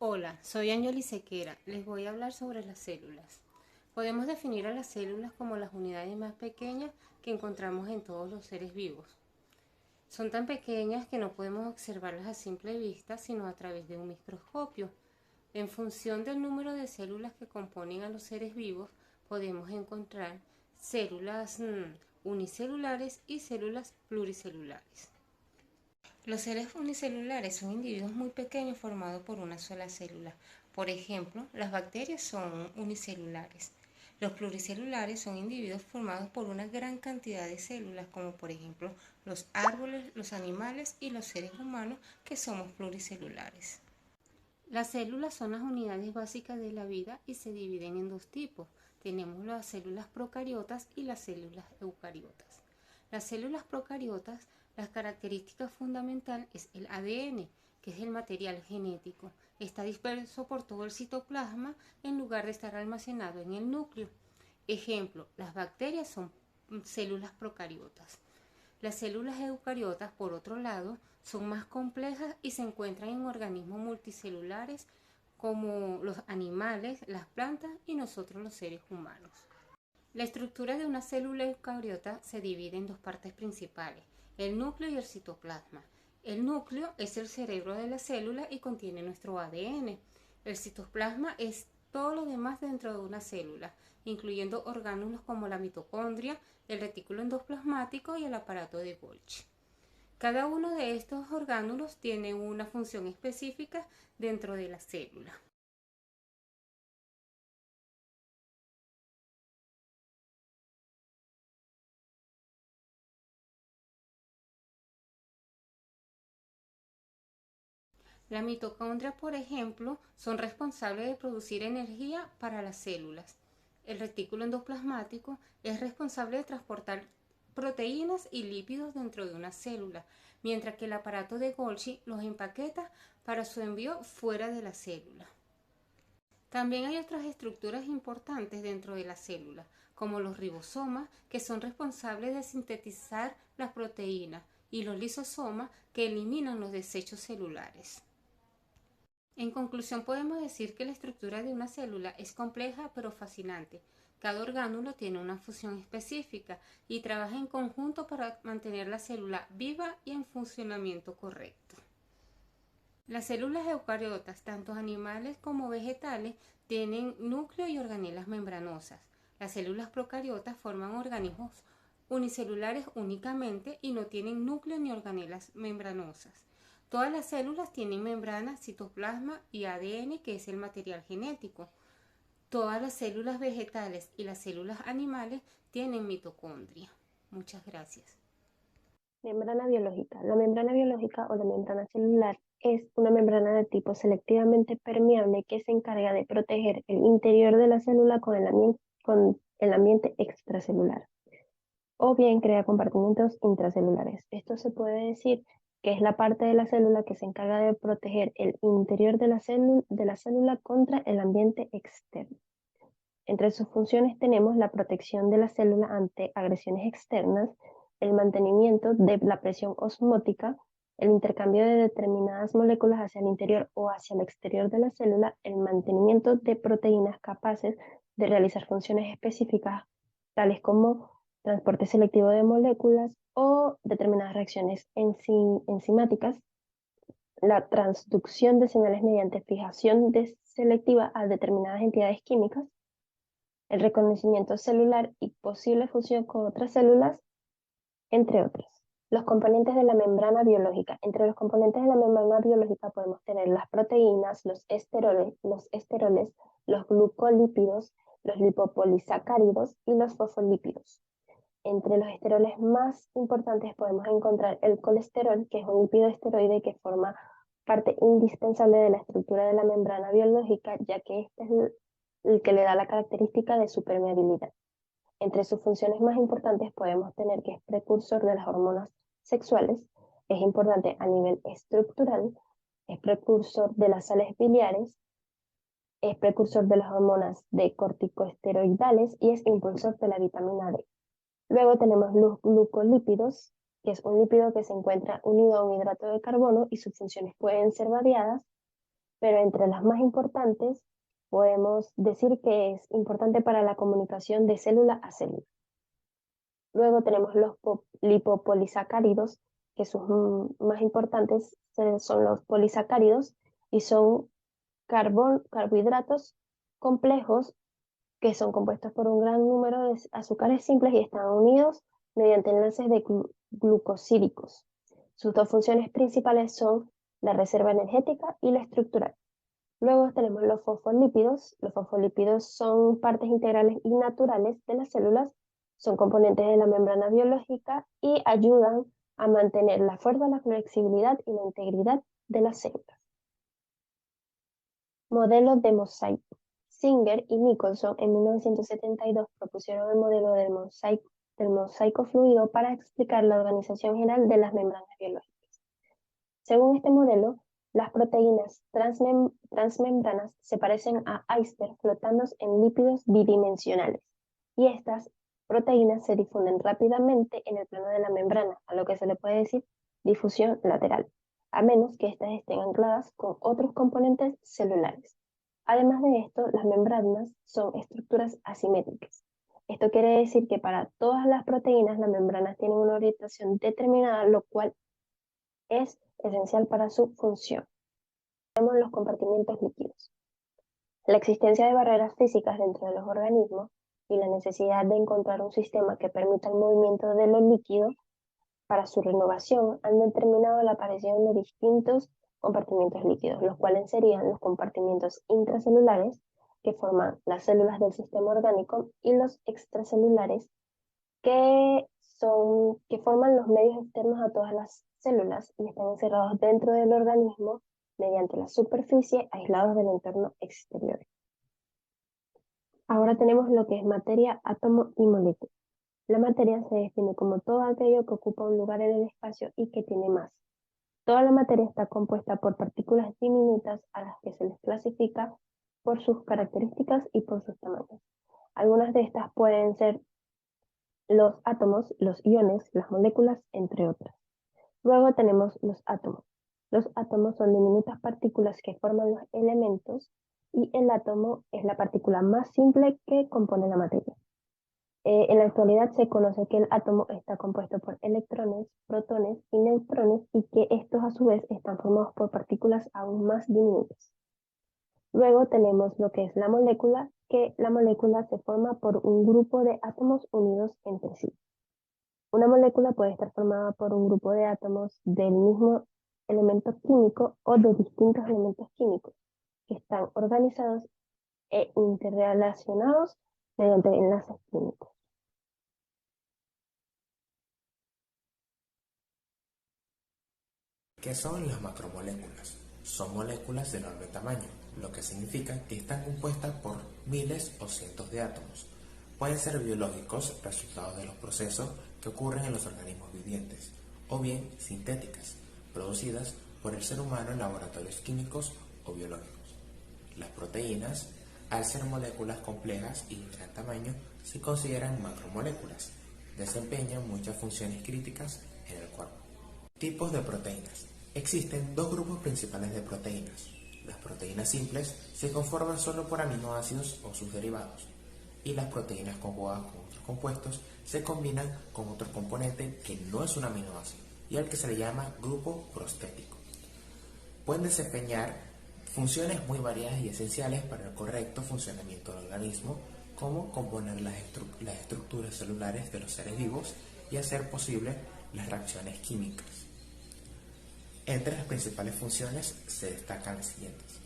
Hola, soy Anjoli Sequera. Les voy a hablar sobre las células. Podemos definir a las células como las unidades más pequeñas que encontramos en todos los seres vivos. Son tan pequeñas que no podemos observarlas a simple vista, sino a través de un microscopio. En función del número de células que componen a los seres vivos, podemos encontrar células unicelulares y células pluricelulares. Los seres unicelulares son individuos muy pequeños formados por una sola célula. Por ejemplo, las bacterias son unicelulares. Los pluricelulares son individuos formados por una gran cantidad de células, como por ejemplo los árboles, los animales y los seres humanos, que somos pluricelulares. Las células son las unidades básicas de la vida y se dividen en dos tipos. Tenemos las células procariotas y las células eucariotas. Las células procariotas, la característica fundamental es el ADN, que es el material genético. Está disperso por todo el citoplasma en lugar de estar almacenado en el núcleo. Ejemplo, las bacterias son células procariotas. Las células eucariotas, por otro lado, son más complejas y se encuentran en organismos multicelulares como los animales, las plantas y nosotros los seres humanos. La estructura de una célula eucariota se divide en dos partes principales, el núcleo y el citoplasma. El núcleo es el cerebro de la célula y contiene nuestro ADN. El citoplasma es todo lo demás dentro de una célula, incluyendo orgánulos como la mitocondria, el retículo endoplasmático y el aparato de Golgi. Cada uno de estos orgánulos tiene una función específica dentro de la célula. La mitocondria, por ejemplo, son responsables de producir energía para las células. El retículo endoplasmático es responsable de transportar proteínas y lípidos dentro de una célula, mientras que el aparato de Golgi los empaqueta para su envío fuera de la célula. También hay otras estructuras importantes dentro de la célula, como los ribosomas, que son responsables de sintetizar las proteínas, y los lisosomas, que eliminan los desechos celulares. En conclusión, podemos decir que la estructura de una célula es compleja pero fascinante. Cada orgánulo tiene una función específica y trabaja en conjunto para mantener la célula viva y en funcionamiento correcto. Las células eucariotas, tanto animales como vegetales, tienen núcleo y organelas membranosas. Las células procariotas forman organismos unicelulares únicamente y no tienen núcleo ni organelas membranosas. Todas las células tienen membrana, citoplasma y ADN, que es el material genético. Todas las células vegetales y las células animales tienen mitocondria. Muchas gracias. Membrana biológica. La membrana biológica o la membrana celular es una membrana de tipo selectivamente permeable que se encarga de proteger el interior de la célula con el ambiente extracelular, o bien crea compartimentos intracelulares. Esto se puede decir que es la parte de la célula que se encarga de proteger el interior de la célula contra el ambiente externo. Entre sus funciones tenemos la protección de la célula ante agresiones externas, el mantenimiento de la presión osmótica, el intercambio de determinadas moléculas hacia el interior o hacia el exterior de la célula, el mantenimiento de proteínas capaces de realizar funciones específicas, tales como transporte selectivo de moléculas o determinadas reacciones enzimáticas, la transducción de señales mediante fijación selectiva a determinadas entidades químicas, el reconocimiento celular y posible fusión con otras células, entre otros. Los componentes de la membrana biológica. Entre los componentes de la membrana biológica podemos tener las proteínas, los esteroles, los glucolípidos, los lipopolisacáridos y los fosfolípidos. Entre los esteroles más importantes podemos encontrar el colesterol, que es un lípido esteroide que forma parte indispensable de la estructura de la membrana biológica, ya que este es el que le da la característica de su permeabilidad. Entre sus funciones más importantes podemos tener que es precursor de las hormonas sexuales, es importante a nivel estructural, es precursor de las sales biliares, es precursor de las hormonas de corticosteroidales y es impulsor de la vitamina D. Luego tenemos los glucolípidos, que es un lípido que se encuentra unido a un hidrato de carbono y sus funciones pueden ser variadas. pero entre las más importantes podemos decir que es importante para la comunicación de célula a célula. Luego tenemos los lipopolisacáridos, que sus más importantes son los polisacáridos y son carbohidratos complejos que son compuestos por un gran número de azúcares simples y están unidos mediante enlaces de glucosídicos. Sus dos funciones principales son la reserva energética y la estructural. Luego tenemos los fosfolípidos. Los fosfolípidos son partes integrales y naturales de las células, son componentes de la membrana biológica y ayudan a mantener la fuerza, la flexibilidad y la integridad de las células. Modelo de mosaico. Singer y Nicholson en 1972 propusieron el modelo del mosaico fluido para explicar la organización general de las membranas biológicas. Según este modelo, las proteínas transmembranas se parecen a icebergs flotando en lípidos bidimensionales, y estas proteínas se difunden rápidamente en el plano de la membrana, a lo que se le puede decir difusión lateral, a menos que éstas estén ancladas con otros componentes celulares. Además de esto, las membranas son estructuras asimétricas. Esto quiere decir que para todas las proteínas las membranas tienen una orientación determinada, lo cual es esencial para su función. Tenemos los compartimientos líquidos. La existencia de barreras físicas dentro de los organismos y la necesidad de encontrar un sistema que permita el movimiento de los líquidos para su renovación han determinado la aparición de distintos compartimientos líquidos, los cuales serían los compartimientos intracelulares, que forman las células del sistema orgánico, y los extracelulares, que forman los medios externos a todas las células y están encerrados dentro del organismo mediante la superficie, aislados del entorno exterior. Ahora tenemos lo que es materia, átomo y molécula. La materia se define como todo aquello que ocupa un lugar en el espacio y que tiene masa. Toda la materia está compuesta por partículas diminutas a las que se les clasifica por sus características y por sus tamaños. Algunas de estas pueden ser los átomos, los iones, las moléculas, entre otras. Luego tenemos los átomos. Los átomos son diminutas partículas que forman los elementos, y el átomo es la partícula más simple que compone la materia. En la actualidad se conoce que el átomo está compuesto por electrones, protones y neutrones, y que estos a su vez están formados por partículas aún más diminutas. Luego tenemos lo que es la molécula, que la molécula se forma por un grupo de átomos unidos entre sí. Una molécula puede estar formada por un grupo de átomos del mismo elemento químico o de distintos elementos químicos que están organizados e interrelacionados mediante enlaces químicos. ¿Qué son las macromoléculas? Son moléculas de enorme tamaño, lo que significa que están compuestas por miles o cientos de átomos. Pueden ser biológicos, resultados de los procesos que ocurren en los organismos vivientes, o bien sintéticas, producidas por el ser humano en laboratorios químicos o biológicos. Las proteínas, al ser moléculas complejas y de gran tamaño, se consideran macromoléculas. Desempeñan muchas funciones críticas en el cuerpo. Tipos de proteínas. Existen dos grupos principales de proteínas. Las proteínas simples se conforman solo por aminoácidos o sus derivados, y las proteínas conjugadas con otros compuestos se combinan con otro componente que no es un aminoácido y al que se le llama grupo prostético. Pueden desempeñar funciones muy variadas y esenciales para el correcto funcionamiento del organismo, como componer las estructuras celulares de los seres vivos y hacer posible las reacciones químicas. Entre las principales funciones se destacan las siguientes.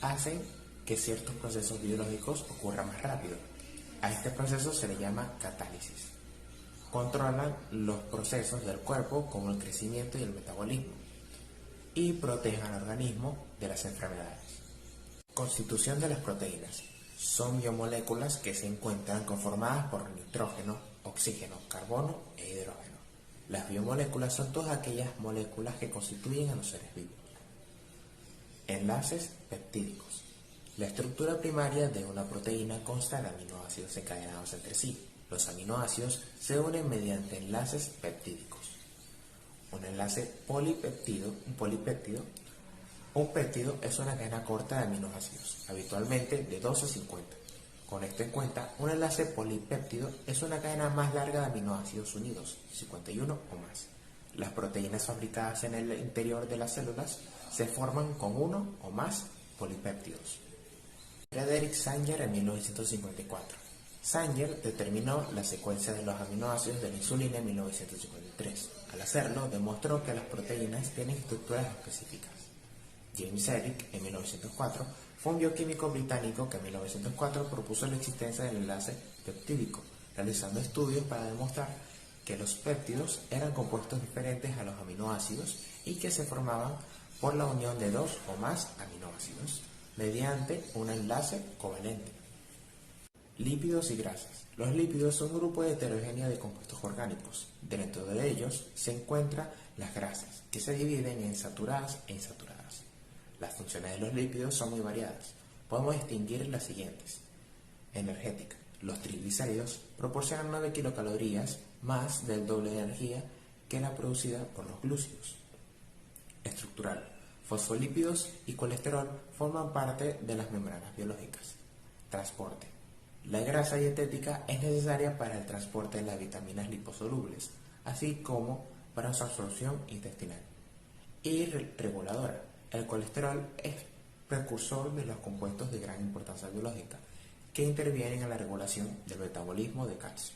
Hacen que ciertos procesos biológicos ocurran más rápido. A este proceso se le llama catálisis. Controlan los procesos del cuerpo como el crecimiento y el metabolismo, y protegen al organismo de las enfermedades. Constitución de las proteínas. Son biomoléculas que se encuentran conformadas por nitrógeno, oxígeno, carbono e hidrógeno. Las biomoléculas son todas aquellas moléculas que constituyen a los seres vivos. Enlaces peptídicos. La estructura primaria de una proteína consta de aminoácidos encadenados entre sí. Los aminoácidos se unen mediante enlaces peptídicos. Un polipéptido Un péptido es una cadena corta de aminoácidos, habitualmente de 2 a 50. Con esto en cuenta, un enlace polipéptido es una cadena más larga de aminoácidos unidos, 51 o más. Las proteínas fabricadas en el interior de las células se forman con uno o más polipéptidos. Frederick Sanger en 1954. Sanger determinó la secuencia de los aminoácidos de la insulina en 1953. Al hacerlo, demostró que las proteínas tienen estructuras específicas. James Ellick, en 1904, fue un bioquímico británico que en 1904 propuso la existencia del enlace peptídico, realizando estudios para demostrar que los péptidos eran compuestos diferentes a los aminoácidos y que se formaban por la unión de dos o más aminoácidos mediante un enlace covalente. Lípidos y grasas. Los lípidos son un grupo heterogéneo de compuestos orgánicos. Dentro de ellos se encuentran las grasas, que se dividen en saturadas e insaturadas. Las funciones de los lípidos son muy variadas. Podemos distinguir las siguientes. Energética. Los triglicéridos proporcionan 9 kilocalorías, más del doble de energía que la producida por los glúcidos. Estructural. Fosfolípidos y colesterol forman parte de las membranas biológicas. Transporte. La grasa dietética es necesaria para el transporte de las vitaminas liposolubles, así como para su absorción intestinal. Y reguladora. El colesterol es precursor de los compuestos de gran importancia biológica que intervienen en la regulación del metabolismo de calcio.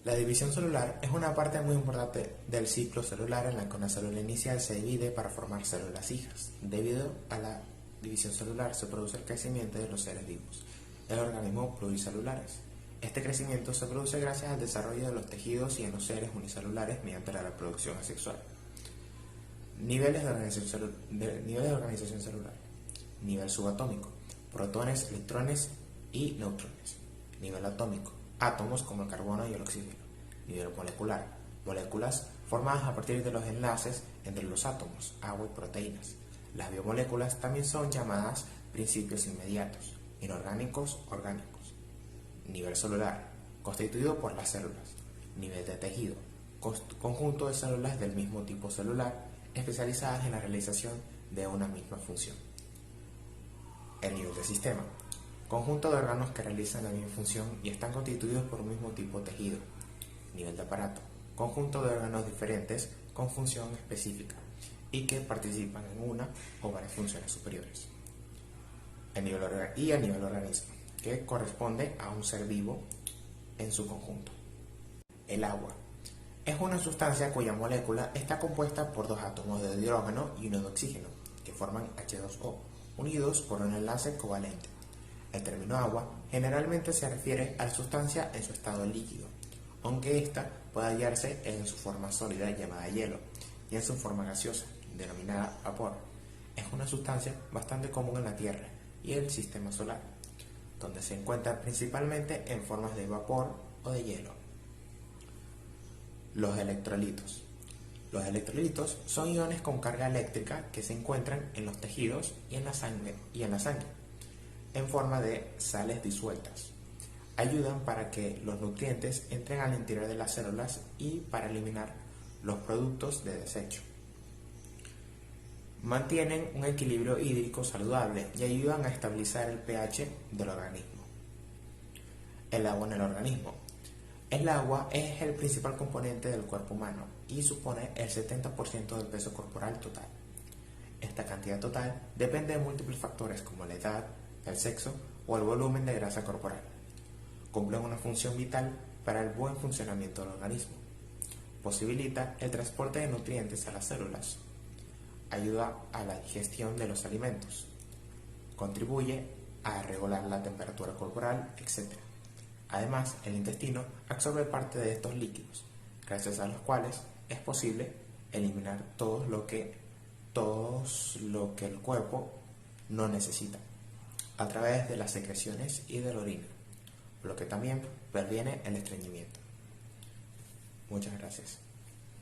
La división celular es una parte muy importante del ciclo celular en la que una célula inicial se divide para formar células hijas. Debido a la división celular se produce el crecimiento de los seres vivos, el organismo pluricelulares. Este crecimiento se produce gracias al desarrollo de los tejidos y en los seres unicelulares mediante la reproducción asexual. Niveles de organización celular. Nivel subatómico. Protones, electrones y neutrones. Nivel atómico. Átomos como el carbono y el oxígeno. Nivel molecular. Moléculas formadas a partir de los enlaces entre los átomos, agua y proteínas. Las biomoléculas también son llamadas principios inmediatos. Inorgánicos, orgánicos. Nivel celular. Constituido por las células. Nivel de tejido. Conjunto de células del mismo tipo celular especializadas en la realización de una misma función. El nivel de sistema. Conjunto de órganos que realizan la misma función y están constituidos por un mismo tipo de tejido. Nivel de aparato. Conjunto de órganos diferentes con función específica y que participan en una o varias funciones superiores. El nivel organismo, que corresponde a un ser vivo en su conjunto. El agua. Es una sustancia cuya molécula está compuesta por dos átomos de hidrógeno y uno de oxígeno, que forman H2O, unidos por un enlace covalente. El término agua generalmente se refiere a la sustancia en su estado líquido, aunque ésta puede hallarse en su forma sólida llamada hielo y en su forma gaseosa, denominada vapor. Es una sustancia bastante común en la Tierra y el sistema solar, donde se encuentra principalmente en formas de vapor o de hielo. Los electrolitos. Los electrolitos son iones con carga eléctrica que se encuentran en los tejidos y en la sangre, en forma de sales disueltas. Ayudan para que los nutrientes entren al interior de las células y para eliminar los productos de desecho. Mantienen un equilibrio hídrico saludable y ayudan a estabilizar el pH del organismo. El agua en el organismo. El agua es el principal componente del cuerpo humano y supone el 70% del peso corporal total. Esta cantidad total depende de múltiples factores como la edad, el sexo o el volumen de grasa corporal. Cumple una función vital para el buen funcionamiento del organismo. Posibilita el transporte de nutrientes a las células. Ayuda a la digestión de los alimentos. Contribuye a regular la temperatura corporal, etc. Además, el intestino absorbe parte de estos líquidos, gracias a los cuales es posible eliminar todo lo que el cuerpo no necesita, a través de las secreciones y de la orina, lo que también previene el estreñimiento. Muchas gracias.